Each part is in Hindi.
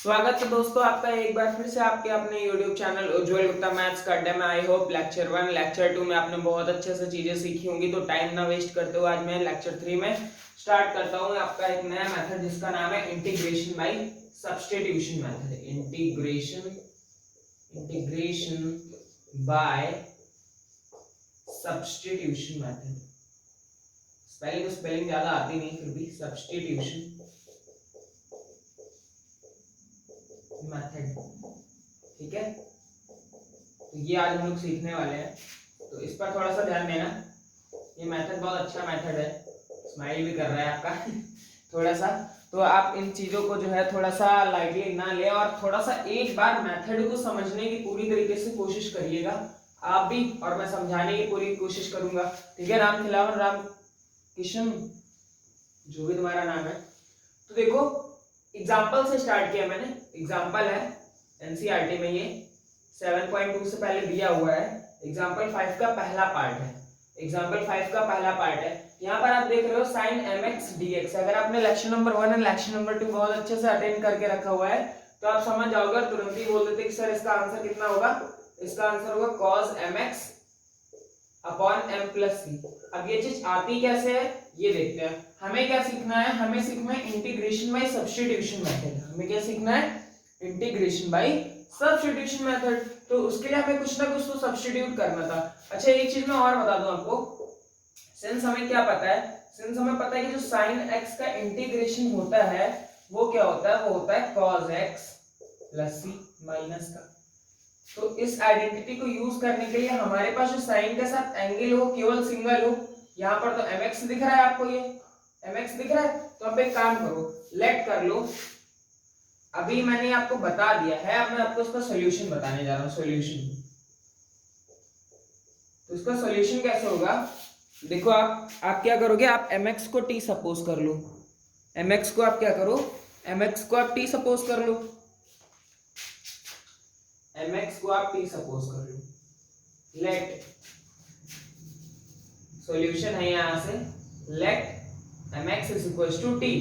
स्वागत है दोस्तों आपका एक बार फिर से आपके अपने YouTube चैनल उज्जवल गुप्ता मैथ्स का अड्डा में। आई होप लेक्चर 1 लेक्चर 2 में आपने बहुत अच्छे से चीजें सीखी होंगी। तो टाइम ना वेस्ट करते हुए आज मैं लेक्चर 3 में स्टार्ट करता हूँ आपका एक नया मेथड जिसका नाम है integration by substitution method. Integration by substitution method. Spelling ज्यादा आती नहीं, फिर भी सब्स्टिट्यूशन मेथड, ठीक है। तो ये आज हम लोग सीखने वाले हैं, तो इस पर थोड़ा सा ध्यान देना। ये मेथड बहुत अच्छा मेथड है, स्माइल भी कर रहा है आपका थोड़ा सा। तो आप इन चीजों को जो है थोड़ा सा लाइटली ना ले और थोड़ा सा एक बार मेथड को समझने की पूरी तरीके से कोशिश करिएगा आप भी, और मैं समझाने की पूरी कोशिश करूंगा, ठीक है। राम खिलावन, राम किशन, जो भी तुम्हारा नाम है। तो देखो, एग्जाम्पल से स्टार्ट किया मैंने। एग्जाम्पल है एनसीईआरटी में, ये 7.2 से पहले दिया हुआ है। एग्जाम्पल 5 का पहला पार्ट है। एग्जाम्पल 5 का पहला पार्ट है। यहाँ पर आप देख रहे हो साइन mx dx। अगर आपने लेक्चर नंबर 1 और लेक्चर नंबर 2 बहुत अच्छे से अटेंड करके रखा हुआ है तो आप समझ जाओगे, तुरंत ही बोल देते कि सर इसका आंसर कितना होगा। इसका आंसर होगा cos mx upon m plus c. अब ये चीज आती कैसे है ये देखते हैं। हमें क्या सीखना है, हमें सीखना है इंटीग्रेशन बाय सब्स्टिट्यूशन मेथड। हमें क्या सीखना है, इंटीग्रेशन बाय सब्स्टिट्यूशन मेथड। तो उसके लिए हमें कुछ ना कुछ तो सब्स्टिट्यूट करना था। अच्छा, एक चीज मैं और बता दूं आपको। सिंस हमें क्या पता है, सिंस हमें पता है कि जो साइन x का इंटीग्रेशन होता है वो क्या होता है, वो होता है cos x प्लस सी माइनस का। तो इस आइडेंटिटी को यूज करने के लिए हमारे पास जो साइन के साथ एंगल हो केवल सिंगल हो। यहाँ पर तो mx दिख रहा है आपको, ये mx दिख रहा है। तो अब एक काम करो, लेट कर लो। अभी मैंने आपको बता दिया है, अब मैं आपको इसका सॉल्यूशन बताने जा रहा हूँ। सॉल्यूशन, तो इसका सॉल्यूशन कैसे होगा, देखो। आप क्या करोगे, आप mx को t सपोज कर लो। mx को आप क्या करो, mx को आप t सपोज कर लो। mx को आप t सपोज कर लो। लेट, सॉल्यूशन है यहां से, let mx is equal to t।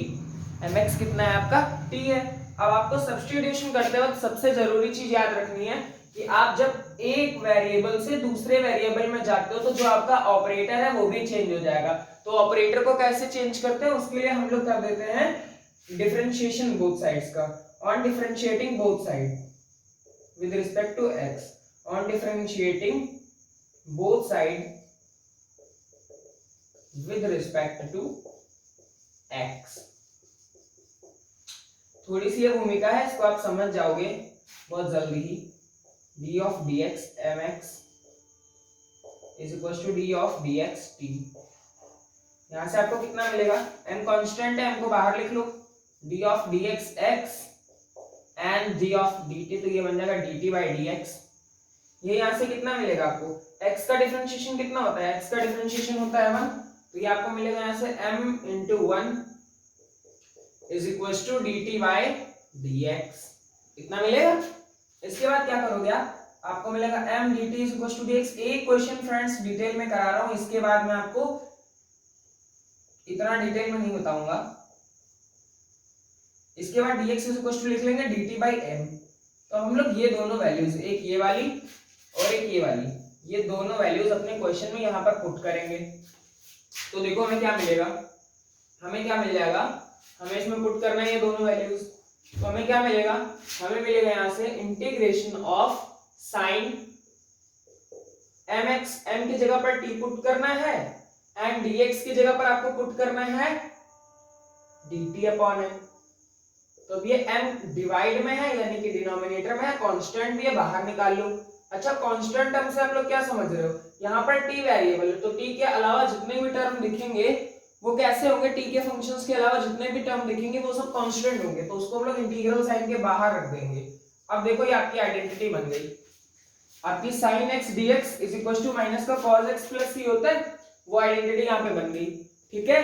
mx कितना है आपका, t है। अब आपको सब्स्टिट्यूशन करते वक्त सबसे जरूरी चीज याद रखनी है कि आप जब एक वेरिएबल से दूसरे वेरिएबल में जाते हो तो जो आपका ऑपरेटर है वो भी चेंज हो जाएगा। तो ऑपरेटर को कैसे चेंज करते हैं, उसके लिए हम लोग कर देते हैं डिफरेंशिएशन बोथ साइड्स का। On differentiating both side with respect to x, on differentiating both side with respect to x। थोड़ी सी ये भूमिका है, इसको आप समझ जाओगे बहुत जल्दी ही। d of dx mx is equals to d of dx t। यहां से आपको कितना मिलेगा, m कांस्टेंट है, m को बाहर लिख लो। d of dx x and d of dt, तो ये बन जाएगा dt by dx। ये यहां से कितना मिलेगा आपको, x का डिफरेंशिएशन कितना होता है, x का डिफरेंशिएशन होता है 1। तो ये आपको मिलेगा यहां से m into 1 is equals to dt by dx। इतना मिलेगा। इसके बाद क्या करोगे आपको मिलेगा m dt is equals to dx। एक क्वेश्चन फ्रेंड्स डिटेल में करा रहा हूं, इसके बाद मैं आपको इतना डिटेल में नहीं बताऊंगा। इसके बाद dx is equals to लिख लेंगे dt by m। तो हम लोग ये दोनों वैल्यूज, एक ये वाली और एक ये वाली, ये दोनों वैल्यूज अपने क्वेश्चन में यहाँ पर पुट करेंगे। तो देखो हमें क्या मिलेगा, हमें क्या मिल जाएगा, हमें इसमें पुट करना है ये दोनों वैल्यूज। तो हमें क्या मिलेगा, हमें मिलेगा यहां से integration of sine mx, m की जगह पर t पुट करना है, एंड dx की जगह पर आपको पुट करना है dt अपॉन m। तो ये m डिवाइड में है यानी कि डिनोमिनेटर में है, कांस्टेंट भी है, बाहर निकाल लो। अच्छा, कांस्टेंट टर्म से आप लोग क्या समझ रहे हो, यहाँ पर t वेरिएबल है, तो t के अलावा जितने भी टर्म दिखेंगे वो कैसे होंगे, t के फंक्शंस के अलावा जितने भी टर्म दिखेंगे वो सब कांस्टेंट होंगे। तो उसको हम लोग इंटीग्रल साइन के बाहर रख देंगे। अब देखो ये आपकी आइडेंटिटी बन गई, आपकी sin x dx is equal to minus का cos x प्लस c होता है, वो आइडेंटिटी यहाँ पे बन गई, ठीक है।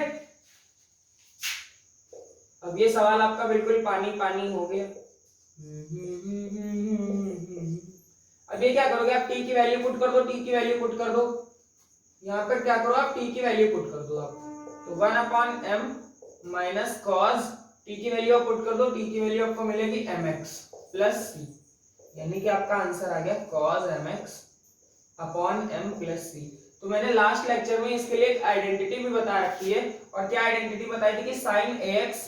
अब ये सवाल आपका बिल्कुल पानी पानी हो गया। अब ये क्या करोगे, आप t की वैल्यू पुट कर दो, t की वैल्यू पुट कर दो। यहाँ पर क्या करो, आप t की वैल्यू पुट कर दो आप। तो 1 upon m minus cos T की वैल्यू आप पुट कर दो, टी की वैल्यू आपको मिलेगी mx प्लस सी, यानी कि आपका आंसर आ गया cos mx upon m plus c. तो मैंने लास्ट लेक्चर में इसके लिए एक आइडेंटिटी भी बता रखी है, और क्या आइडेंटिटी बताई थी कि sin ax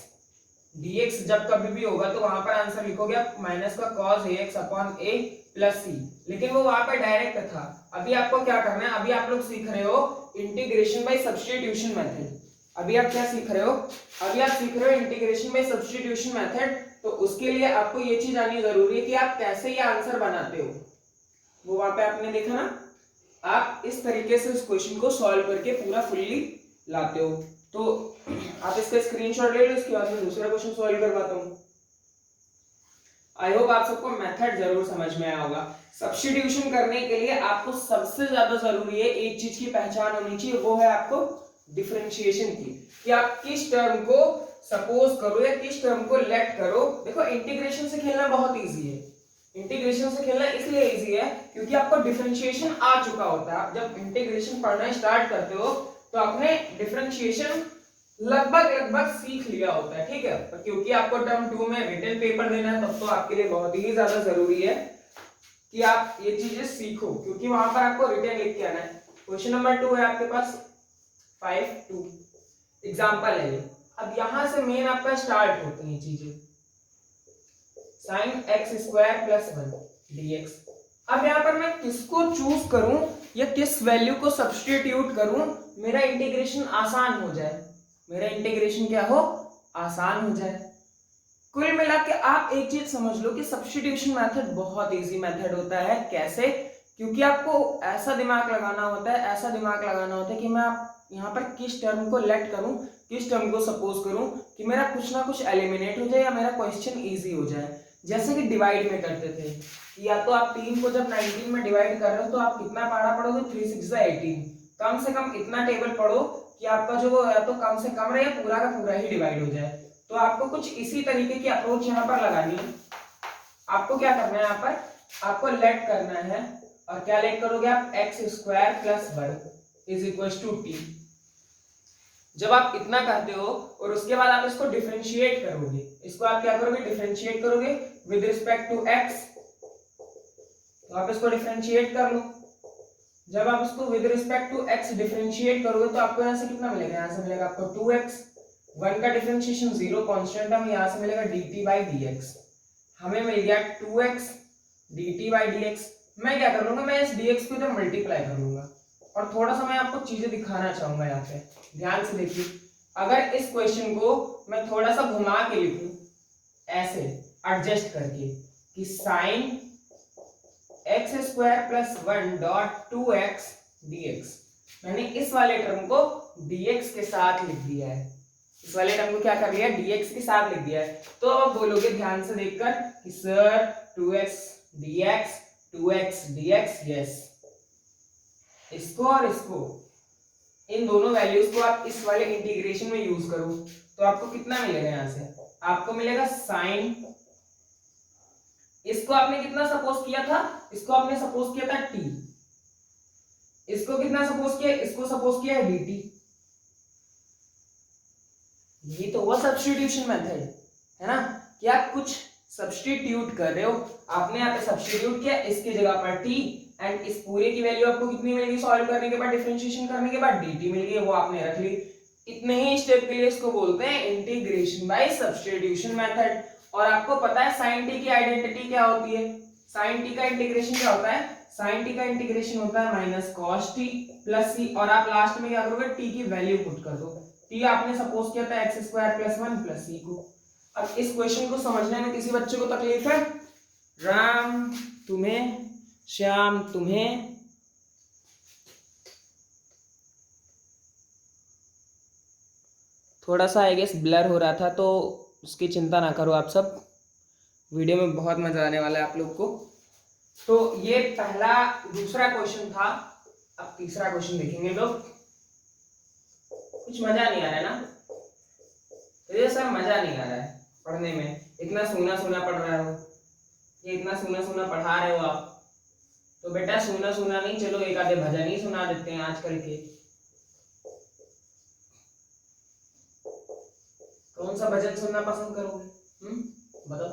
dx जब कभी भी होगा तो वहां पर आंसर लिखोगे आप माइनस का cos ax upon a plus c, लेकिन वो वहां पर डायरेक्ट था। अभी आपको क्या करना है, अभी आप लोग सीख रहे हो इंटीग्रेशन बाय सब्स्टिट्यूशन मेथड। अभी आप क्या सीख रहे हो, अभी आप सीख रहे हो इंटीग्रेशन बाय सब्स्टिट्यूशन मेथड। तो उसके लिए आपको ये चीज आनी जरूरी है कि आप कैसे ये आंसर बनाते हो। वो वहां पे आपने देखा ना, आप इस तरीके से इस क्वेश्चन को सॉल्व करके पूरा फुल्ली लाते हो। तो आप इसका स्क्रीनशॉट ले लो, इसके बाद में दूसरा क्वेश्चन सॉल्व करवाता हूं। आई होप आप सबको मेथड जरूर समझ में आया होगा। सब्स्टिट्यूशन करने के लिए आपको सबसे ज्यादा जरूरी है एक चीज की पहचान होनी चाहिए, वो है आपको डिफरेंशिएशन की, कि आप किस टर्म को सपोज करो या किस टर्म को लेट करो। देखो इंटीग्रेशन से खेलना बहुत इजी है, इंटीग्रेशन से खेलना इसलिए इजी है क्योंकि आपको डिफरेंशिएशन आ चुका होता है। आप जब इंटीग्रेशन पढ़ना स्टार्ट करते हो तो आपने डिफरेंशिएशन लगभग सीख लिया होता है, ठीक है। तो क्योंकि आपको टर्म 2 में रिटन पेपर देना है, तब तो आपके लिए बहुत ही ज्यादा जरूरी है कि आप ये चीजें सीखो, क्योंकि वहां पर आपको रिटन लिख के आना है। क्वेश्चन नंबर 2 है आपके पास 5-2 एग्जांपल है ये। अब यहां से मेन आपका स्टार्ट होती है चीजें, sin x square plus 1 dx। अब यहाँ पर मैं किसको चूज करूं या किस वैल्यू को सब्स्टिट्यूट करूं मेरा इंटीग्रेशन आसान हो जाए, मेरा इंटीग्रेशन क्या हो, आसान हो जाए। कुल मिला के आप एक चीज समझ लो कि सब्स्टिट्यूशन मेथड बहुत इजी मेथड होता है। कैसे? क्योंकि आपको ऐसा दिमाग लगाना होता है, ऐसा दिमाग लगाना होता है कि मैं आप यहाँ पर किस टर्म को लेट करूं, किस टर्म को सपोज करूं कि मेरा कुछ ना कुछ एलिमिनेट हो जाए या मेरा क्वेश्चन इजी हो जाए। जैसे कि डिवाइड में करते थे, या तो आप 3 को जब 19 में डिवाइड कर रहे हो तो आप कितना पारा पढ़ोगे, 3 6 18। कम से कम इतना टेबल पढ़ो कि आपका जो या तो कम से कम रहे या पूरा का पूरा ही डिवाइड हो जाए। तो आपको कुछ इसी तरीके की अप्रोच यहाँ पर लगानी है। आपको क्या करना है, यहाँ पर आपको लेट करना है, और क्या लेट करोगे आप, x square plus 1 is equal to T. जब आप इतना करते हो और उसके बाद आप इसको डिफरेंशिएट करोगे, इसको आप क्या करोगे, डिफरेंशिएट करोगे विद रिस्पेक्ट टू एक्स। तो आप इसको डिफरेंशिएट कर लो। जब आप इसको with respect to x differentiate करोगे तो आपको यहाँ से कितना मिलेगा, यहाँ से मिलेगा आपको 2x, 1 का डिफरेंशिएशन 0 कांस्टेंट, हम यहाँ से मिलेगा dt बाई dx। हमें मिल गया 2x dt बाई dx। मैं क्या कर लूंगा, मैं इस dx को इधर मल्टीप्लाई कर लूंगा। और थोड़ा सा मैं आपको चीजें दिखाना चाहूंगा यहाँ पे, ध्यान से देखिए। अगर इस क्वेश्चन को मैं थोड़ा सा घुमा के लिखूं, ऐसे एडजस्ट करके कि sine x square plus 1 dot 2x dx, मैंने इस वाले टर्म को dx के साथ लिख दिया है, इस वाले टर्म को क्या कर लिया, dx के साथ लिख दिया है। तो अब बोलोगे ध्यान से देखकर कि sir 2x dx 2x dx, yes. इसको और इसको, इन दोनों वैल्यूज को आप इस वाले इंटीग्रेशन में यूज करो तो आपको कितना मिलेगा, यहां से आपको मिलेगा साइन, इसको आपने कितना सपोज किया था, इसको आपने सपोज किया था t, इसको कितना सपोज किया, इसको सपोज किया है dt। यही तो हुआ सब्स्टिट्यूशन मेथड, है ना, कि आप कुछ सब्स्टिट्यूट कर रहे हो। आपने यहाँ पे सब्स्टिट्यूट किया, इसकी जगह पर t, एंड इस पूरे की वैल्यू आपको कितनी मिल गई सॉल्व करने के बाद, डिफरेंशिएशन करने के बाद dt मिल गई, वो आपने रख ली। इतने ही स्टेप के लिए इसको बोलते हैं इंटीग्रेशन बाय सब्स्टिट्यूशन मेथड। और आपको पता है साइन टी की आइडेंटिटी क्या होती है, साइन टी का इंटीग्रेशन क्या होता है, साइन टी का इंटीग्रेशन होता है माइनस कॉस टी प्लस सी, और आप लास्ट में क्या करोगे, टी की वैल्यू पुट कर दो। टी आपने सपोज किया था एक्स स्क्वायर प्लस 1 प्लस सी को। अब इस क्वेश्चन को समझने में किसी बच्चे को तकलीफ है, राम तुम्हें, श्याम तुम्हें, थोड़ा सा आई गेस ब्लर हो रहा था तो उसकी चिंता ना करो आप सब, वीडियो में बहुत मजा आने वाला है आप लोग को। तो ये पहला दूसरा क्वेश्चन था। अब तीसरा क्वेश्चन देखेंगे लोग। कुछ मजा नहीं आ रहा है ना, ये सब मजा नहीं आ रहा है पढ़ने में, इतना सूना सूना पढ़ रहे हो, ये इतना सूना सूना पढ़ा रहे हो आप, तो बेटा सूना सूना नहीं, चलो एक आधे भजन ही सुना देते हैं आजकल के। कौन सा भजन सुनना पसंद करोगे? बताओ।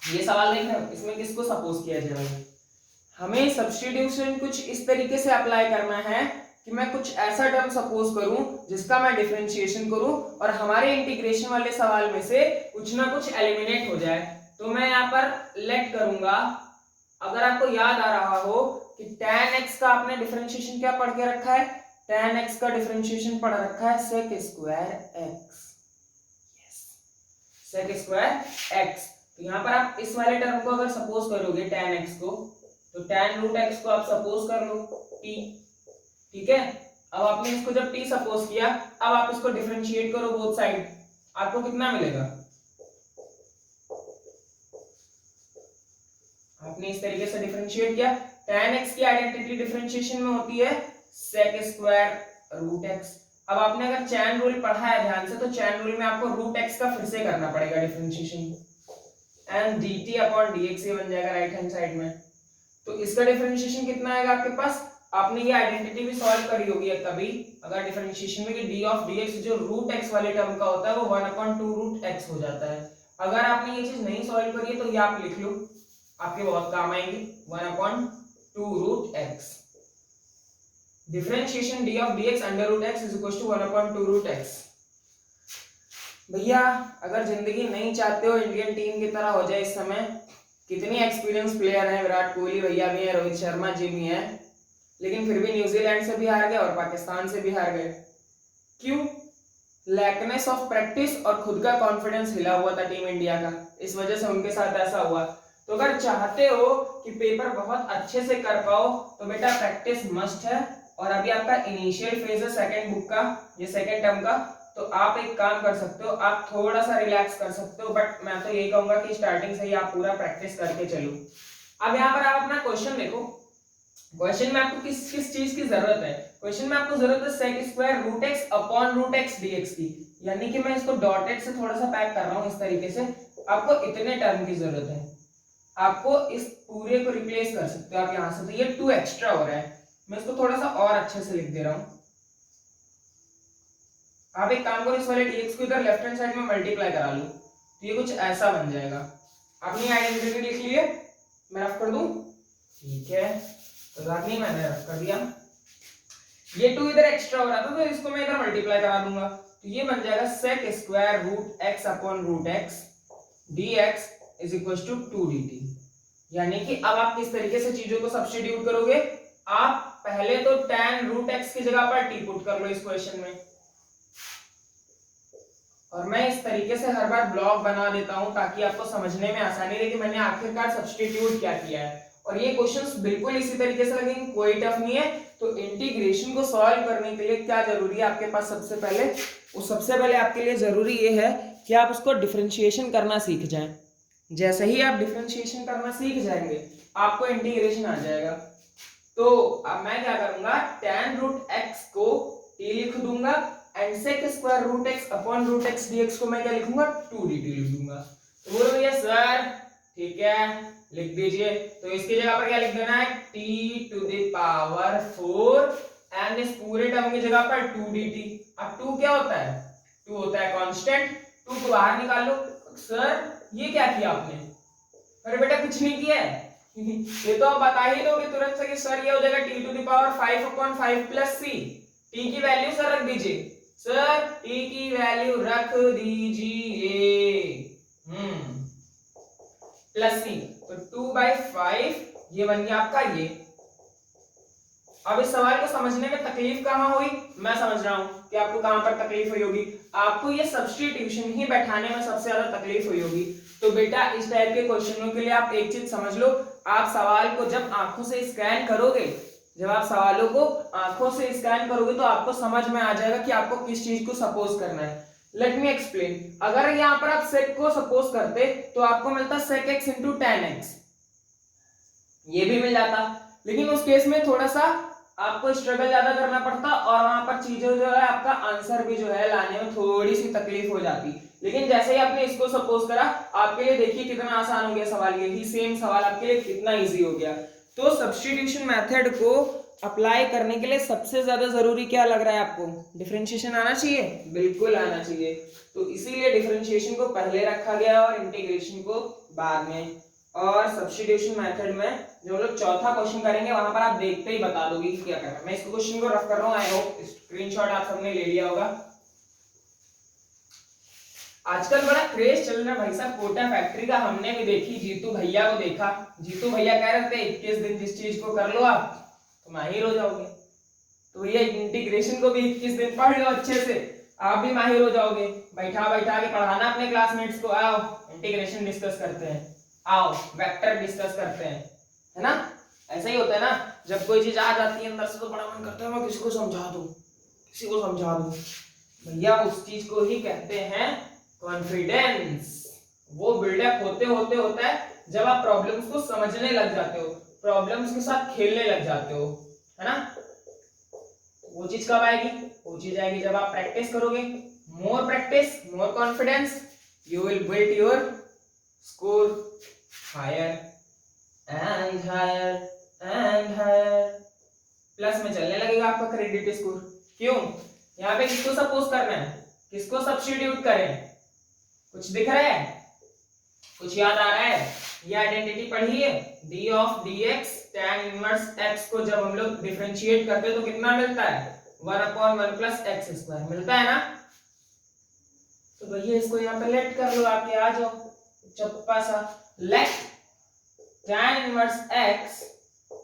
ये सवाल देख रहे हो, इसमें किसको सपोज किया जाए भाई? हमें सब्स्टिट्यूशन कुछ इस तरीके से अप्लाई करना है कि मैं कुछ ऐसा टर्म सपोज करूं जिसका मैं डिफरेंशिएशन करूं और हमारे इंटीग्रेशन वाले सवाल में से कुछ ना कुछ एलिमिनेट हो जाए। तो मैं यहाँ पर लेट करूंगा, अगर आपको याद आ रहा हो कि tan x का आपने डिफरेंशिएशन क्या पढ़ के रखा है? tan x का डिफरेंशिएशन पढ़ रखा है sec square x। Yes, sec square x। तो यहाँ पर आप इस वाले टर्म को अगर सपोज करोगे tan x को, तो tan रूट x को आप सपोज कर लो t, ठीक है। अब आपने इसको जब t सपोज किया, अब आप इसको डिफरेंशिएट करो बोथ साइड, आपको कितना मिलेगा? आपने इस तरीके से डिफरेंशिएट किया, tan x की आइडेंटिटी डिफरेंशिएशन में होती है sec स्क्वायर रूट x। अब आपने अगर चैन रूल पढ़ा है ध्यान से, तो चैन रूल में आपको रूट x का फिर से करना पड़ेगा differentiation, and dt upon dx ये बन जाएगा राइट हैंड साइड में। तो इसका डिफरेंशिएशन कितना आएगा आपके पास? आपने ये आइडेंटिटी भी सॉल्व करी होगी कभी अगर डिफरेंशिएशन में, कि d ऑफ dx जो रूट x वाले टर्म का होता है वो 1/2 रूट x हो जाता है। अगर आपने ये चीज नहीं सॉल्व करी है तो ये आप लिख लो, आपके बहुत काम आएंगे। 1/2 root x, differentiation d of dx under root x is equal to 1/2 root x। भैया अगर जिंदगी नहीं चाहते हो इंडियन टीम की तरह हो जाए इस समय, कितनी एक्सपीरियंस प्लेयर हैं, विराट कोहली भैया भी हैं, रोहित शर्मा जी भी हैं, लेकिन फिर भी न्यूजीलैंड से भी हार गए और पाकिस्तान से भी हार गए। क्यों? लैकनेस ऑफ प्रैक्टिस और खुद का कॉन्फिडेंस हिला हुआ था टीम इंडिया का, इस वजह से उनके साथ ऐसा हुआ। तो अगर चाहते हो कि पेपर बहुत अच्छे से कर पाओ तो बेटा प्रैक्टिस मस्ट है। और अभी आपका इनिशियल फेज है सेकंड बुक का, ये सेकंड टर्म का, तो आप एक काम कर सकते हो, आप थोड़ा सा रिलैक्स कर सकते हो, बट मैं तो यही कहूंगा कि स्टार्टिंग से ही आप पूरा प्रैक्टिस करके चलो। अब यहाँ पर आप अपना क्वेश्चन देखो, क्वेश्चन में आपको किस किस चीज की जरूरत है? क्वेश्चन में आपको जरूरत है sec square root x upon root x dx की, यानी कि मैं इसको डॉटेड से थोड़ा सा पैक कर रहा हूँ इस तरीके से। आपको इतने टर्म की जरूरत है, आपको इस पूरे को रिप्लेस कर सकते हो आप यहाँ से, तो ये 2 एक्स्ट्रा हो रहा है, मैं इसको थोड़ा सा और अच्छे से लिख दे रहा हूँ। आप एक काम करो, इस वाले dx को इधर लेफ्ट हैंड साइड में मल्टीप्लाई करा लो, तो ये कुछ ऐसा बन जाएगा। अपनी आइडेंटिटी लिख लिए, मैं रफ कर दूं, ठीक है, तो बात नहीं, मैंने रफ कर दिया। ये 2 इधर एक्स्ट्रा हो रहा था तो इसको मैं इधर मल्टीप्लाई करा दूंगा, तो ये बन जाएगा sec square root x upon root x dx is equal to 2 dt। यानी कि अब आप किस तरीके से चीजों को सब्स्टिट्यूट करोगे? आप पहले तो tan रूट x की जगह पर t पुट कर लो इस क्वेश्चन में, और मैं इस तरीके से हर बार ब्लॉक बना देता हूं ताकि आपको समझने में आसानी रहे कि मैंने आखिरकार सब्स्टिट्यूट क्या किया है। और ये क्वेश्चंस बिल्कुल इसी तरीके से लगेंगे, कोई टफ नहीं है। तो इंटीग्रेशन को सॉल्व करने के लिए क्या जरूरी है आपके पास? सबसे पहले आपके लिए जरूरी ये है कि आप उसको डिफरेंशिएशन करना सीख जाएं। जैसे ही आप डिफरेंशिएशन करना सीख जाएंगे आपको इंटीग्रेशन आ जाएगा। तो अब मैं क्या करूंगा, tan रूट x को t लिख दूंगा and sec square root x upon root x dx को मैं क्या लिखूंगा, 2 dt लिख दूंगा। तो बोलो भैया सर ठीक है, लिख दीजिए। तो इसकी जगह पर क्या लिख देना है, t to the power 4 and इस पूरे टर्म की जगह पर 2 dt। अब 2 क्या होता है? 2 होता है कांस्टेंट, 2 को बाहर निकाल लो। सर ये क्या किया आपने? अरे बेटा कुछ नहीं किया है ये तो आप बता ही दोगे तुरंत से कि सर ये हो जाएगा t to the power 5 upon 5 plus c। t की वैल्यू सर रख दीजिए, सर t की वैल्यू रख दीजिए प्लस c, तो 2/5 ये बन गया आपका ये। अब इस सवाल को समझने में तकलीफ कहां हुई? मैं समझ रहा हूं कि आपको कहां पर तकलीफ हुई होगी। आपको ये सब्स्टिट्यूशन ही बैठाने में सबसे ज्यादा तकलीफ हुई होगी। तो बेटा इस टाइप के क्वेश्चनों के लिए आप एक चीज समझ लो, आप सवाल को जब आंखों से स्कैन करोगे, जब आप सवालों को आंखों से स्कैन करोगे तो आपको समझ में आ जाएगा कि आपको किस चीज को सपोज करना है। Let me explain. अगर यहाँ पर आप sec को सपोज करते तो आपको मिलता sec x into tan x, ये भी मिल जाता, लेकिन उस केस में थोड़ा सा आपको स्ट्रगल ज्यादा करना पड़ता और वहां पर चीजें जो है आपका आंसर भी जो है लाने में थोड़ी सी तकलीफ हो जाती। लेकिन जैसे ही आपने इसको सपोज करा, आपके लिए देखिए कितना आसान हो गया सवाल, यही सेम सवाल आपके लिए कितना इजी हो गया। तो सब्स्टिट्यूशन मेथड को अप्लाई करने के लिए सबसे ज्यादा जरूरी क्या लग रहा है आपको? डिफरेंशिएशन आना चाहिए, बिल्कुल आना चाहिए। तो इसीलिए डिफरेंशिएशन को पहले रखा गया और इंटीग्रेशन को बाद में। और सब्स्टिट्यूशन मेथड में जो हम लोग चौथा क्वेश्चन करेंगे वहां पर आप देखते ही बता दोगे कि क्या करना है। मैं इस क्वेश्चन को रफ कर रहा हूँ, आई होप स्क्रीनशॉट आप सबने ले लिया होगा। आजकल बड़ा क्रेज चल रहा है भाई साहब कोटा फैक्ट्री का, हमने भी देखी, जीतू भैया को देखा। जीतू भैया कह रहे थे 21 दिन जिस चीज को कर लो आप तो माहिर हो जाओगे। तो भैया इंटीग्रेशन को भी 21 दिन पढ़ लो अच्छे से, आप भी माहिर हो जाओगे। बैठा बैठा के पढ़ाना अपने क्लासमेट्स को, आओ इंटीग्रेशन डिस्कस करते हैं, आओ वेक्टर डिस्कस करते हैं, है ना। ऐसा ही होता है ना, जब कोई चीज आ जाती है अंदर से तो बड़ा मन करता है मैं किसी को समझा दूं, किसी को समझा दूं। भैया उस चीज को ही कहते हैं कॉन्फिडेंस। वो बिल्डअप होते होते होता है जब आप प्रॉब्लम्स को समझने लग जाते हो, प्रॉब्लम्स के साथ खेलने लग जाते हो, है ना। वो चीज कब आएगी? वो चीज आएगी जब आप प्रैक्टिस करोगे। More practice more confidence, you will build your score higher and higher and higher. Plus में चलने लगेगा आपका क्रेडिट स्कोर। क्यों? यहाँ पे किसको सपोज करना है, किसको सब्स्टिट्यूट करें? कुछ दिख रहा है, कुछ याद आ रहा है? ये आइडेंटिटी पढ़ी है, d of dx tan inverse x को जब हम लोग डिफरेंशिएट करते हैं तो कितना मिलता है? 1/1 प्लस एक्स स्क्वायर मिलता है ना। तो भैया इसको यहाँ पे लेट कर लो, आके आ जाओ चप्पा सा। Let tan inverse x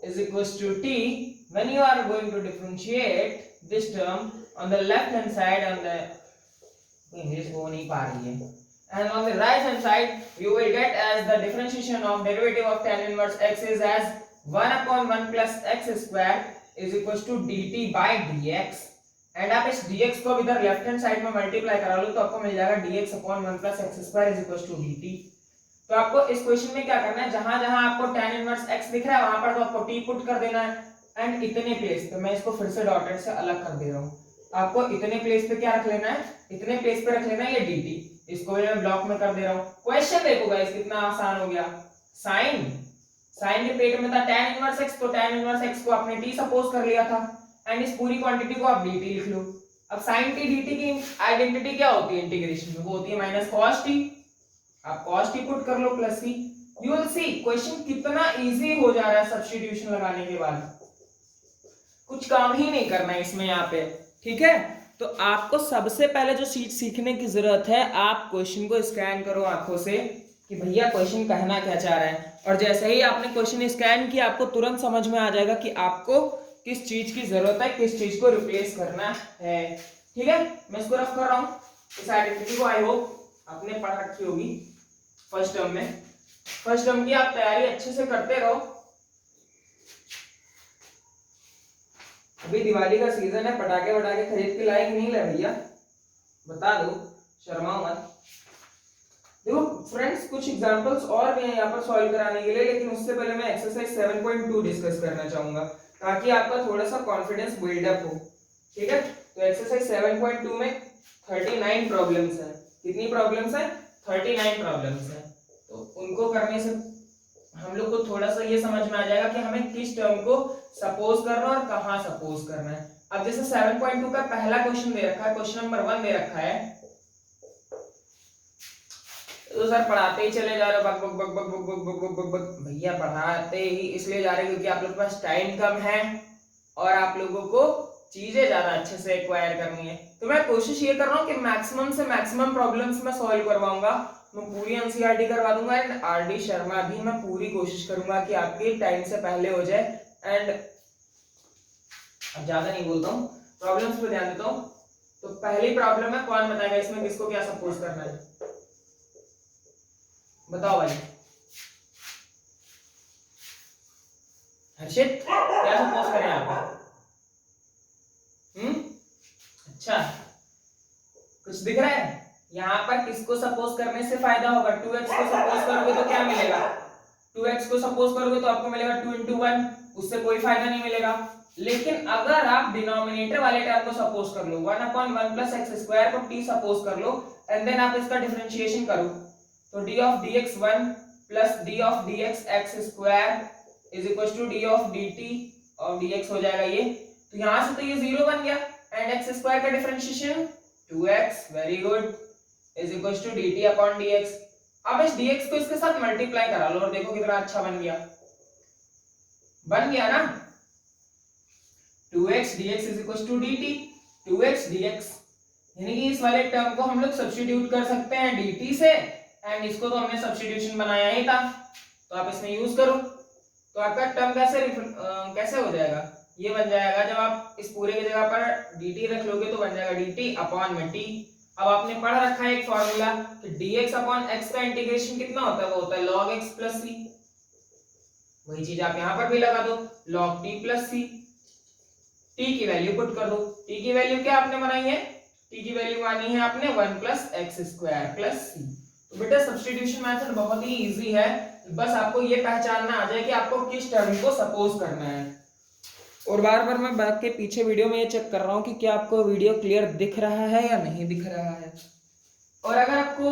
is equals to t when you are going to differentiate this term on the left hand side, on the English हो नहीं पा रही है, and on the right hand side you will get as the differentiation of derivative of tan inverse x is as 1/1 plus x square is equals to dt by dx। And आप इस dx को इधर लेफ्ट हैंड साइड में मल्टीप्लाई करा लो तो आपको मिल जाएगा dx upon 1 plus x square is equals to dt। तो आपको इस क्वेश्चन में क्या करना है, जहां जहां आपको tan इनवर्स x दिख रहा है वहां पर तो आपको t पुट कर देना है। एंड इतने प्लेस पे, मैं इसको फिर से डॉटेड से अलग कर दे रहा हूं, आपको इतने प्लेस पे क्या रख लेना है, इतने प्लेस पे रख लेना है ये dt। इसको मैं ब्लॉक में कर दे रहा हूं। क्वेश्चन देखो गाइस कितना आसान हो गया। साइन के पेट में था tan इनवर्स x, तो tan इनवर्स x को आपने t सपोज कर लिया था एंड इस पूरी क्वांटिटी को आप dt लिख लो। अब sin t dt की आइडेंटिटी क्या होती है इंटीग्रेशन में? वो होती है माइनस cos t। आप cos t पुट कर लो plus c। You will see question कितना इजी हो जा रहा है सब्स्टिट्यूशन लगाने के बाद, कुछ काम ही नहीं करना है इसमें यहाँ पे, ठीक है। तो आपको सबसे पहले जो चीज सीखने की जरूरत है, आप क्वेश्चन को स्कैन करो आंखों से कि भैया क्वेश्चन कहना क्या चाह रहा है, और जैसे ही आपने क्वेश्चन स्कैन किया आपको तुरंत समझ में आ जाएगा कि आपको किस चीज की जरूरत है, किस चीज को रिप्लेस करना है, ठीक है। मैं इसको रफ कर रहा हूँ, इस आइडेंटिटी को आई होप आपने पढ़ रखी होगी फर्स्ट टर्म में। फर्स्ट टर्म की आप तैयारी अच्छे से करते रहो। अभी दिवाली का सीजन है, पटाखे वटाखे खरीद के लाए कि नहीं लाए भैया? बता दो, शर्माओ मत। देखो फ्रेंड्स कुछ एग्जांपल्स और भी हैं यहाँ पर सॉल्व कराने के लिए, लेकिन उससे पहले मैं एक्सरसाइज 7.2 डिस्कस करना चाहूंगा ताकि आपका थोड़ा सा कॉन्फिडेंस बिल्डअप हो, ठीक है। तो एक्सरसाइज 7.2 में 39 प्रॉब्लम्स हैं। कितनी प्रॉब्लम्स हैं? 39 प्रॉब्लम्स हैं। तो उनको करने से हम लोग को थोड़ा सा ये समझ में आ जाएगा कि हमें किस टर्म को सपोज करना और कहाँ सपोज करना है। अब जैसे 7.2 का पहला क्वेश्चन दे रखा है, क्वेश्चन नंबर 1 दे रखा है, तो सर पढ़ाते ही चले जा रहे हो, बक बक बक बक बक बक बक बक। भैया पढ़ाते ही इसलिए जा रहे हैं क्योंकि आप लोग के पास टाइम कम है और आप लोगों को चीजें ज्यादा अच्छे से एक्वायर करनी है। तो मैं कोशिश ये कर रहा हूँ कि मैक्सिमम से मैक्सिमम प्रॉब्लम्स मैं सॉल्व करवाऊंगा, मैं पूरी एनसीईआरटी करवा दूंगा एंड आरडी शर्मा भी मैं पूरी कोशिश करूंगा कि आपके टाइम से पहले हो जाए। एंड अब ज्यादा नहीं बोलता हूँ, प्रॉब्लम्स पे ध्यान देता हूँ। तो पहली प्रॉब्लम है, कौन बताएगा इसमें किसको क्या सपोज करना है? बताओ भाई। हर्षित क्या सपोज करें आप? अच्छा कुछ दिख रहा है यहाँ पर? किसको सपोज करने से फायदा होगा? 2x को सपोज करोगे तो क्या मिलेगा? 2x को सपोज करोगे तो आपको मिलेगा 2 into 1, उससे कोई फायदा नहीं मिलेगा। लेकिन अगर आप डिनोमिनेटर वाले टर्म को सपोज कर लो, 1/1 plus x square को t सपोज कर लो एंड देन आप इसका डिफरेंशिएशन करो, तो d of dx 1 plus d of dx x square is equals to d of dt of dx हो जाएगा ये। तो यहाँ से तो ये 0 बन गया एंड एक्स स्क्वायर का differentiation 2x, very good, is equal to dt upon dx। अब इस dx को इसके साथ मल्टीप्लाई करा लो और देखो कितना अच्छा बन गया ना। 2x dx is equal to dt, 2x dx, यानी कि इस वाले टर्म को हम लोग सब्स्टिट्यूट कर सकते हैं dt से, एंड इसको तो हमने सब्स्टिट्यूशन बनाया ही था, तो आप इसमें यूज करो। तो आपका टर्म कैसे हो जाएगा, ये बन जाएगा, जब आप इस पूरे की जगह पर dt रख लोगे तो बन जाएगा dt अपॉन में t। अब आपने पढ़ रखा है एक फॉर्मूला कि dx अपॉन x का इंटीग्रेशन कितना होता है, वो होता है log x प्लस c। वही चीज आप यहाँ पर भी लगा दो, log t plus c। t की वैल्यू पुट कर दो, t की वैल्यू क्या आपने बनाई है, t की वैल्यू मानी है आपने 1 plus x square plus c। तो बेटा सब्स्टिट्यूशन मेथड बहुत ही इजी है, बस आपको ये पहचानना आ जाए कि आपको किस टर्म को सपोज करना है। और बार बार मैं बैक के पीछे वीडियो में ये चेक कर रहा हूँ कि क्या आपको वीडियो क्लियर दिख रहा है या नहीं दिख रहा है। और अगर आपको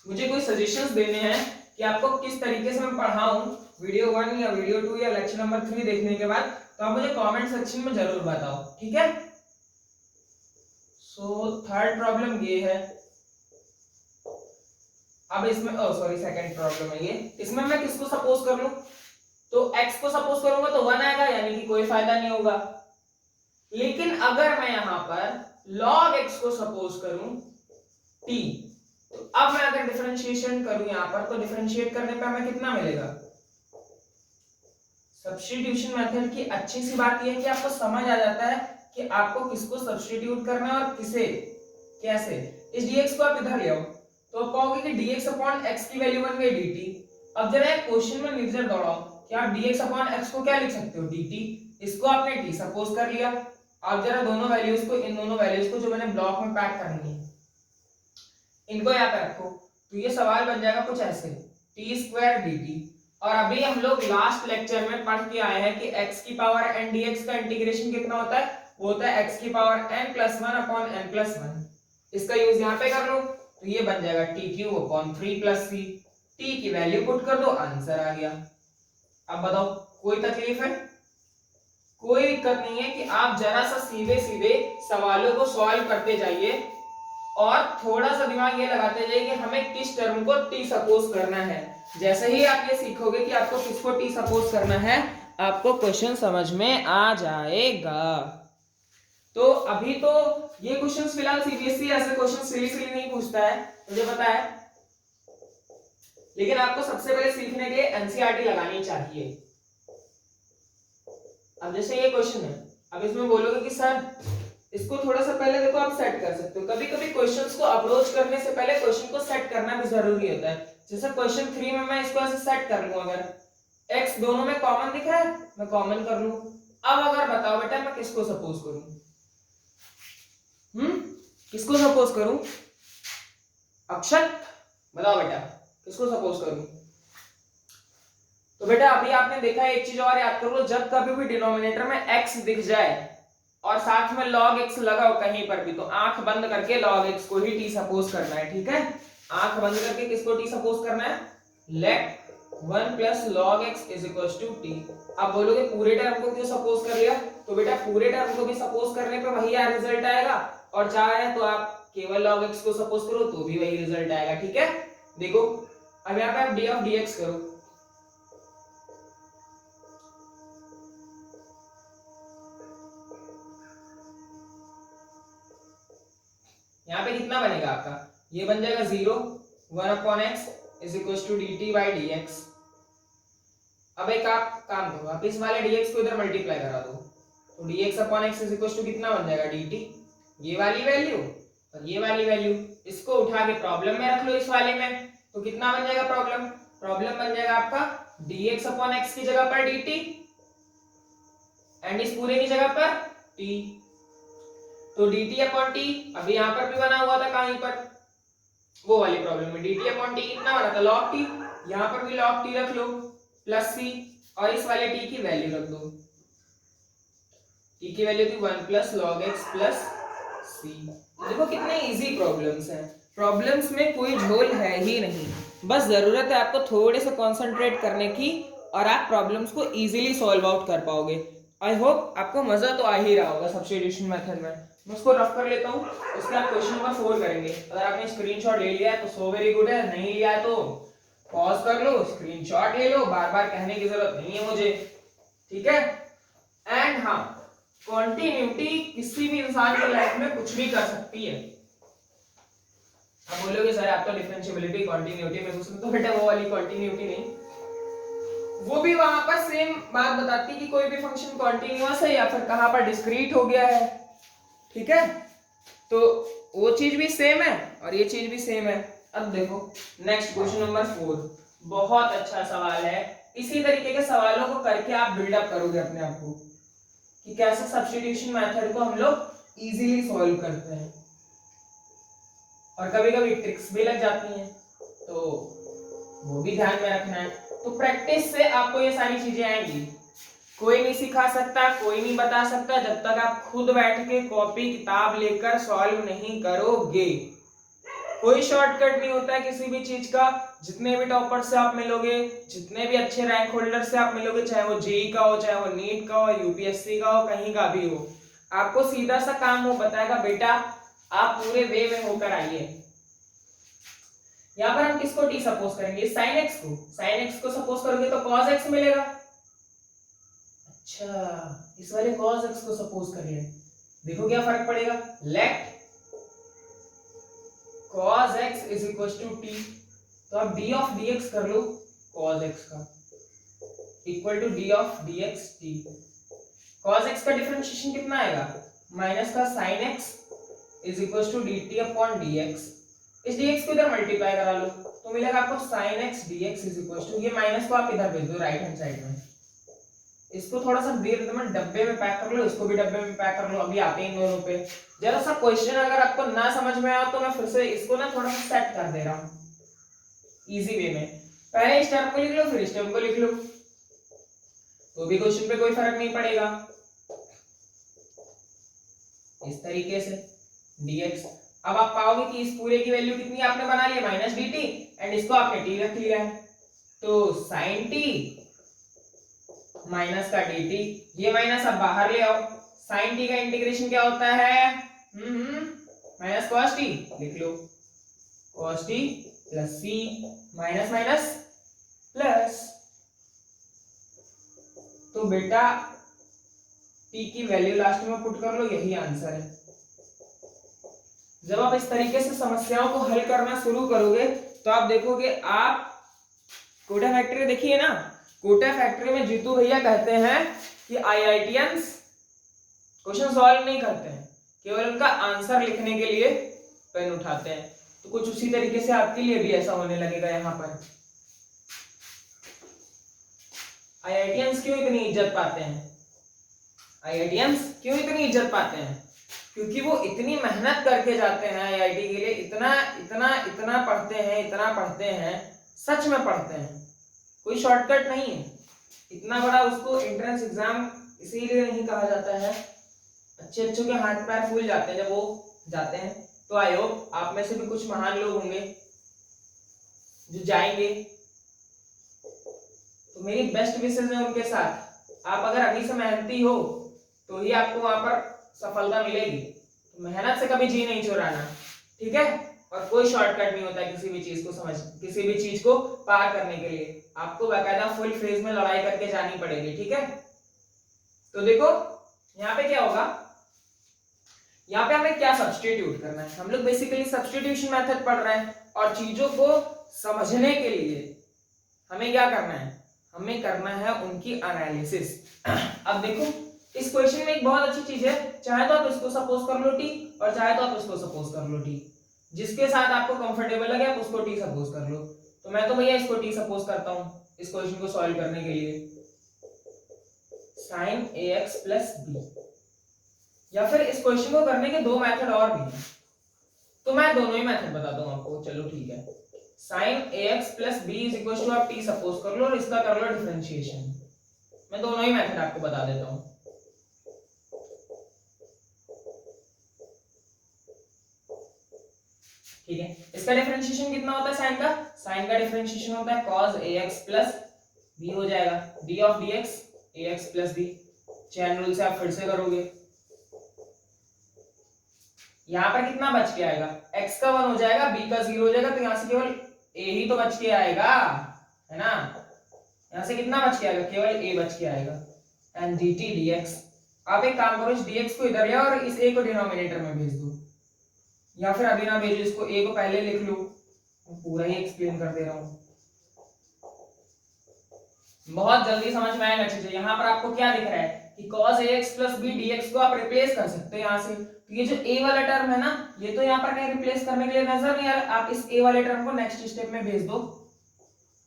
मुझे कोई सजेशंस देने हैं कि आपको किस तरीके से मैं पढ़ाऊं वीडियो 1 या वीडियो 2 या लेक्चर नंबर 3 देखने के बाद, तो आप मुझे कमेंट सेक्शन में जरूर बताओ, ठीक है। सो थर्ड प्रॉब्लम ये है। अब इसमें सेकंड प्रॉब्लम है ये, इसमें मैं किसको सपोज कर लूं, तो x को सपोज करूंगा तो 1 आएगा, यानी कि कोई फायदा नहीं होगा। लेकिन अगर मैं यहां पर log x को सपोज करूं t, तो अब मैं अगर डिफरेंशिएशन करूं यहां पर, तो डिफरेंशिएट करने पे हमें कितना मिलेगा। सब्स्टिट्यूशन मेथड की अच्छी सी बात यह है कि आपको समझ आ जाता है कि आपको किसको सब्स्टिट्यूट करना है और किसे कैसे। इस dx को आप इधर ले आओ तो आप पाओगे कि dx अपॉन x की वैल्यू बन गई dt। अब जरा एक क्वेश्चन में नजर दौड़ाओ कि आप dx अपॉन x को क्या लिख सकते हो, dt। इसको आपने t सपोज कर लिया। आप जरा दोनों वैल्यूज को, इन दोनों वैल्यूज को जो मैंने ब्लॉक में पैक करनी है, इनको यहाँ पे रखो, तो ये सवाल बन जाएगा कुछ ऐसे, t स्क्वायर dt। और अभी हम लोग लास्ट लेक्चर में पढ़ के आए हैं कि x की पावर n dx का इंटीग्रेशन कितना होता है, वो होता है x की power n plus 1 upon n plus 1। इसका यूज यहाँ पे कर लो, तो ये बन जाएगा t cube upon 3 plus c। t की वैल्यू पुट कर दो, आंसर आ गया। अब बताओ कोई तकलीफ है, कोई दिक्कत नहीं है कि आप जरा सा सीधे सीधे सवालों को सॉल्व करते जाइए और थोड़ा सा दिमाग ये लगाते जाइए कि हमें किस टर्म को t सपोज करना है। जैसे ही आप ये सीखोगे कि आपको किसको t सपोज करना है, आपको क्वेश्चन समझ में आ जाएगा। तो अभी तो ये क्वेश्चंस फिलहाल सीबीएसई ऐसे क्वेश्चन सिली नहीं पूछता है, मुझे पता है, लेकिन आपको सबसे पहले सीखने के लिए एनसीईआरटी लगानी चाहिए। अब जैसे ये क्वेश्चन है, अब इसमें बोलोगे कि सर इसको थोड़ा सा पहले देखो आप सेट कर सकते हो। कभी कभी क्वेश्चंस को अप्रोच करने से पहले क्वेश्चन को सेट करना भी जरूरी होता है। जैसे क्वेश्चन 3 में मैं इसको ऐसे सेट कर लूं, अगर x दोनों में कॉमन दिख रहा है मैं कॉमन कर लूं। अब अगर बताओ बेटा मैं किसको सपोज करूं, किसको सपोज करूं, अक्षत बताओ बेटा किसको सपोज करूं। तो बेटा अभी आपने देखा है, एक चीज और याद कर लो, जब कभी भी डिनोमिनेटर में x दिख जाए और साथ में log x लगाओ कहीं पर भी, तो आंख बंद करके log x को ही t सपोज करना है, ठीक है। आंख बंद करके किसको t सपोज करना है, let 1 plus log x is equal to t। अब बोलोगे पूरे टर्म को क्यों सपोज कर लिया, तो बेटा पूरे टर्म को भी सपोज करने पे वही रिजल्ट आएगा, और चाहे तो आप केवल log x को सपोज करो तो भी वही रिजल्ट आएगा, ठीक है। देखो अब यहाँ पे आप d ऑफ dx करो, यहाँ पे कितना बनेगा आपका, ये बन जाएगा 0, 1 upon x is equal to dt by dx। अब एक आप काम करो, आप इस वाले dx को इधर मल्टीप्लाई करा दो, तो dx upon x is equal to कितना बन जाएगा dt, ये वाली वैल्यू और ये वाली वैल्यू, इसको उठा के प्रॉब्लम में रख लो इस वाले में, तो कितना बन जाएगा प्रॉब्लम बन जाएगा आपका dx अपॉन x की जगह पर dt एंड इस पूरे की जगह पर t, तो dt अपॉन t अभी यहाँ पर भी बना हुआ था कहीं पर, वो वाली प्रॉब्लम में dt अपॉन t कितना बना था log t, यहाँ पर भी log t रख लो प्लस c, और इस वाले t की वैल्यू रख दो, t की वैल्यू थी 1 plus log x plus c। देखो कितने इजी प्रॉब्लम्स हैं, प्रॉब्लम्स में कोई झोल है ही नहीं, बस जरूरत है आपको थोड़े से कंसंट्रेट करने की और आप प्रॉब्लम्स को इजीली सॉल्व आउट कर पाओगे। आई होप आपको मजा तो आ ही रहा होगा सब्स्टिट्यूशन मेथड में। मैं उसको रफ कर लेता हूँ, उसके बाद क्वेश्चन नंबर 4 करेंगे। अगर आपने स्क्रीनशॉट ले लिया है तो सो वेरी गुड है, नहीं लिया है तो पॉज कर लो, स्क्रीनशॉट ले लो, बार बार कहने की जरूरत नहीं है मुझे, ठीक है। एंड हाँ, कॉन्टिन्यूटी किसी भी इंसान की लाइफ में कुछ भी कर सकती है। आप बोलोगे सर आप तो डिफरेंशिएबिलिटी कॉन्टिन्यूटी में घुस, तो बेटा वो वाली कॉन्टिन्यूटी नहीं, वो भी वहां पर सेम बात बताती है कि कोई भी फंक्शन कॉन्टिन्यूअस है या फिर कहां पर डिस्क्रीट हो गया है, ठीक है। तो वो चीज भी सेम है और ये चीज भी सेम है। अब देखो नेक्स्ट क्वेश्चन नंबर 4, बहुत अच्छा सवाल है। इसी तरीके के सवालों को करके आप बिल्डअप करोगे अपने आप को कि कैसे सब्स्टिट्यूशन मेथड को हम लोग इजीली सॉल्व करते हैं, और कभी कभी ट्रिक्स भी लग जाती हैं, तो वो भी ध्यान में रखना है। तो प्रैक्टिस से आपको ये सारी चीजें आएंगी। कोई नहीं सिखा सकता, कोई नहीं बता सकता जब तक आप खुद बैठ के कॉपी किताब लेकर सॉल्व नहीं करोगे। कोई शॉर्टकट नहीं होता है किसी भी चीज का। जितने भी टॉपर से आप मिलोगे, जितने भी अच्छे रैंक होल्डर से आप मिलोगे, चाहे वो जेई का हो, चाहे वो नीट का हो, यूपीएससी का हो, कहीं का भी हो, आपको सीधा सा काम वो बताएगा, बेटा आप पूरे वे में होकर आइए। यहाँ पर हम किसको टी सपोज करेंगे, साइन एक्स को। साइन एक्स को सपोज करोगे तो कॉस एक्स मिलेगा। अच्छा, इस वाले cos x को सपोज करिए, देखो क्या फर्क पड़ेगा। Let cos x is equal to t, तो आप d ऑफ dx कर लो cos x का, equal to d of dx t। cos x का डिफरेंशिएशन कितना आएगा, माइनस का sin x is equal to dt upon dx। इस dx को इधर मल्टीप्लाई करा लो तो मिलेगा आपको sin x dx is equal to, ये माइनस को आप इधर भेज दो राइट हैंड साइड में। इसको थोड़ा सा देर में डब्बे में पैक कर लो, इसको भी डब्बे में पैक कर लो, अभी आते हैं इन दोनों पे। जरा सा क्वेश्चन अगर आपको ना समझ में आया तो मैं फिर से इसको ना थोड़ा सा सेट कर दे रहा हूँ इजी वे में। पहले स्टेप को लिख लो, फिर स्टेप को लिख लो, तो भी क्वेश्चन पे कोई फर्क नहीं पड़ेगा। इस तरीके से dx, अब आप पाओगे कि इस पूरे की वैल्यू कितनी आपने बना ली है, माइनस डी टी, एंड इसको आपने t रख लिया है, तो sin t माइनस का dt, ये माइनस अब बाहर ले आओ। sin t का इंटीग्रेशन क्या होता है, माइनस cos t, लिख लो cos t plus c, minus minus plus. तो बेटा t की वैल्यू लास्ट में पुट कर लो, यही आंसर है। जब आप इस तरीके से समस्याओं को हल करना शुरू करोगे तो आप देखोगे, आप कोटा फैक्ट्री देखिए ना, कोटा फैक्ट्री में जीतू भैया कहते हैं कि आईआईटीएंस क्वेश्चन सॉल्व नहीं करते हैं, केवल उनका आंसर लिखने के लिए पेन उठाते हैं। तो कुछ उसी तरीके से आपके लिए भी ऐसा होने लगेगा। यहाँ पर आईआईटीएंस क्यों इतनी इज्जत पाते हैं, आईआईटीएंस क्यों इतनी इज्जत पाते हैं, क्योंकि वो इतनी मेहनत करके जाते हैं आईआईटी के लिए, इतना इतना इतना पढ़ते हैं, इतना पढ़ते हैं, सच में पढ़ते हैं, कोई शॉर्टकट नहीं है। इतना बड़ा उसको एंट्रेंस एग्जाम इसीलिए नहीं कहा जाता है, अच्छे अच्छों के हाथ पैर फूल जाते हैं जब वो जाते हैं। तो आई होप आप में से भी कुछ महान लोग होंगे जो जाएंगे, तो मेरी बेस्ट विशेस है उनके साथ। आप अगर अभी से मेहनती हो तो ही आपको वहां पर सफलता मिलेगी। तो मेहनत से कभी जी नहीं चुराना, ठीक है। और कोई शॉर्टकट नहीं होता है किसी भी चीज को किसी भी चीज को पार करने के लिए, आपको बाकायदा फुल फेज में लड़ाई करके जानी पड़ेगी, ठीक है। तो देखो यहाँ पे क्या होगा, यहाँ पे हमें क्या सब्स्टिट्यूट करना है, हम लोग बेसिकली सब्स्टिट्यूशन मेथड पढ़ रहे हैं, और चीजों को समझने के लिए हमें क्या करना है, हमें करना है उनकी एनालिसिस। अब देखो इस क्वेश्चन में एक बहुत अच्छी चीज है, चाहे तो आप इसको सपोज कर लो टी, और चाहे तो आप इसको सपोज कर लो टी, जिसके साथ आपको कंफर्टेबल लगे आप उसको टी सपोज कर लो। तो मैं तो भैया इसको टी सपोज करता हूँ इस क्वेश्चन को सॉल्व करने के लिए, sin ax प्लस b। या फिर इस क्वेश्चन को करने के दो मेथड और भी हैं, तो मैं दोनों ही मेथड बताता हूँ आपको, चलो ठीक है। sin ax plus b is equal to आप t सपोज कर लो और इसका कर लो डिफरेंशिएशन। मैं दोनों ही मेथड आपको बता देता हूँ। ठीक है, इसका डिफरेंशिएशन कितना होता है साइन का, साइन का डिफरेंशिएशन होता है cos ax plus b b हो जाएगा d of dx ax plus b। Chain rule से आप फिर से करोगे, यहाँ पर कितना बच के आएगा, x का 1 हो जाएगा, b का 0 हो जाएगा, तो यहाँ से केवल a ही तो बच के आएगा, है ना। यहाँ से कितना बच के आएगा, केवल a बच के आएगा। एंड dt dx, आप एक काम करो, इस dx को इधर ले और इस a को डिनोमिनेटर में भेज दो, या फिर अभी ना भेजो, इसको a को पहले लिख लो, पूरा ही एक्सप्लेन कर दे रहा हूँ, बहुत जल्दी समझ में आएगा चीजें। यहाँ पर आपको क्या दिख रहा है कि cos ax plus b dx को आप रिप्लेस कर सकते हैं यहाँ से, तो ये जो a वाला टर्म है ना, ये तो यहाँ पर कहीं रिप्लेस करने के लिए नजर नहीं आ रहा, आप इस a वाले टर्म को नेक्स्ट स्टेप में भेज दो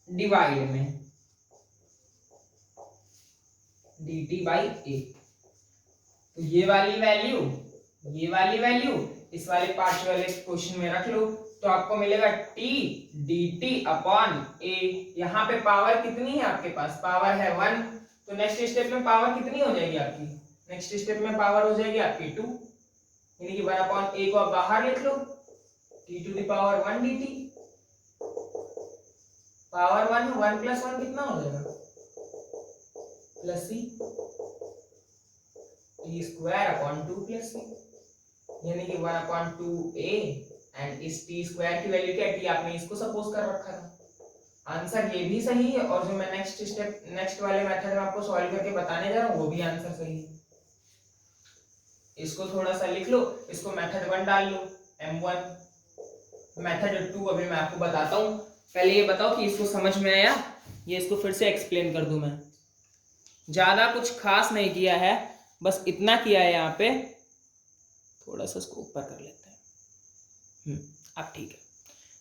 डिवाइड में, dt by a। तो ये वाली वैल्यू इस वाले पार्ट वाले क्वेश्चन में रख लो, तो आपको मिलेगा t dt अपॉन a। यहाँ पे पावर कितनी है आपके पास, पावर है 1, तो नेक्स्ट स्टेप में पावर कितनी हो जाएगी आपकी, नेक्स्ट स्टेप में पावर हो जाएगी आपकी 2, यानी कि 1 अपॉन a को आप बाहर लिख लो, t to the power 1 dt, power 1 plus 1 कितना हो जाएगा, plus c, t square upon 2 plus c, यानी कि 1 अपॉन 2a, एंड इस t स्क्वायर की वैल्यू क्या है, t आपने इसको सपोज कर रखा था। आंसर ये भी सही है, और जो मैं नेक्स्ट वाले मेथड में आपको सॉल्व करके बताने जा रहा हूँ वो भी आंसर सही है। इसको थोड़ा सा लिख लो, इसको मेथड 1 डाल लो, m1, मेथड 2 अभी मैं आपको बताता हूँ। पहले ये बताओ कि इसको समझ में आया, ये इसको फिर से एक्सप्लेन कर दूं मैं, ज्यादा कुछ खास नहीं किया है, बस इतना किया है। यहाँ पे थोड़ा सा इसको ऊपर कर लेते हैं, अब ठीक है,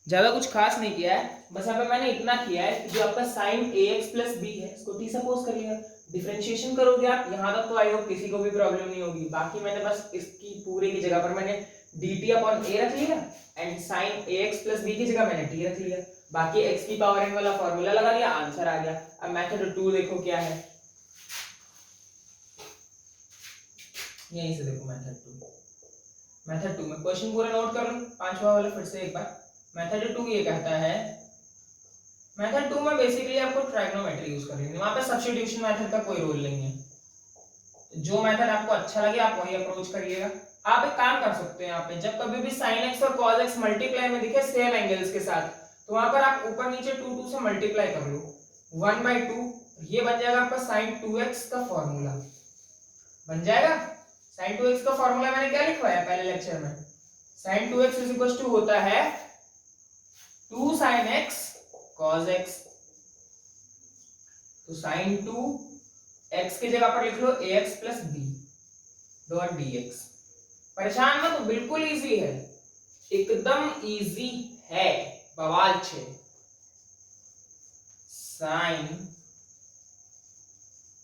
ज्यादा कुछ खास नहीं किया है, बस यहाँ पे मैंने इतना किया है कि जो आपका sin ax प्लस b है, इसको t सपोज कर लिया, डिफरेंशिएशन करोगे आप, यहाँ तक तो आई होप किसी को भी प्रॉब्लम नहीं होगी। बाकी मैंने बस इसकी पूरे की जगह पर मैंने dt अपॉन a रख लिया, and sin ax plus b की जगह मैंने t रख लिया, बाकी x की पावर n वाला फॉर्मूला लगा लिया, आंसर आ गया। अब मेथड 2 देखो क्या है, यहीं से देखो मेथड 2 में क्वेश्चन पूरा नोट कर लो, पांचवा वाला फिर से एक बार। मेथड 2 ये कहता है, मेथड 2 में बेसिकली आपको ट्राइगोनोमेट्री यूज करनी है, वहां पे सब्स्टिट्यूशन मेथड का कोई रोल नहीं है। जो मेथड आपको अच्छा लगे आप वही अप्रोच करिएगा। आप एक काम कर सकते हैं, यहाँ पे जब कभी भी sin x और cos x मल्टीप्लाई में दिखे सेम एंगल्स के साथ, तो वहां पर आप ऊपर नीचे 2 से मल्टीप्लाई कर लो, 1/2, ये बन जाएगा आपका sin 2x का फॉर्मूला बन जाएगा। sin 2x का फॉर्मूला मैंने क्या लिखवाया पहले लेक्चर में, sin 2x is equal to होता है 2 sin x cos x, तो sin 2x की जगह पर लिख लो ax plus b dot dx। परेशान मत, तो बिल्कुल इजी है, एकदम इजी है, बवाल छे। sin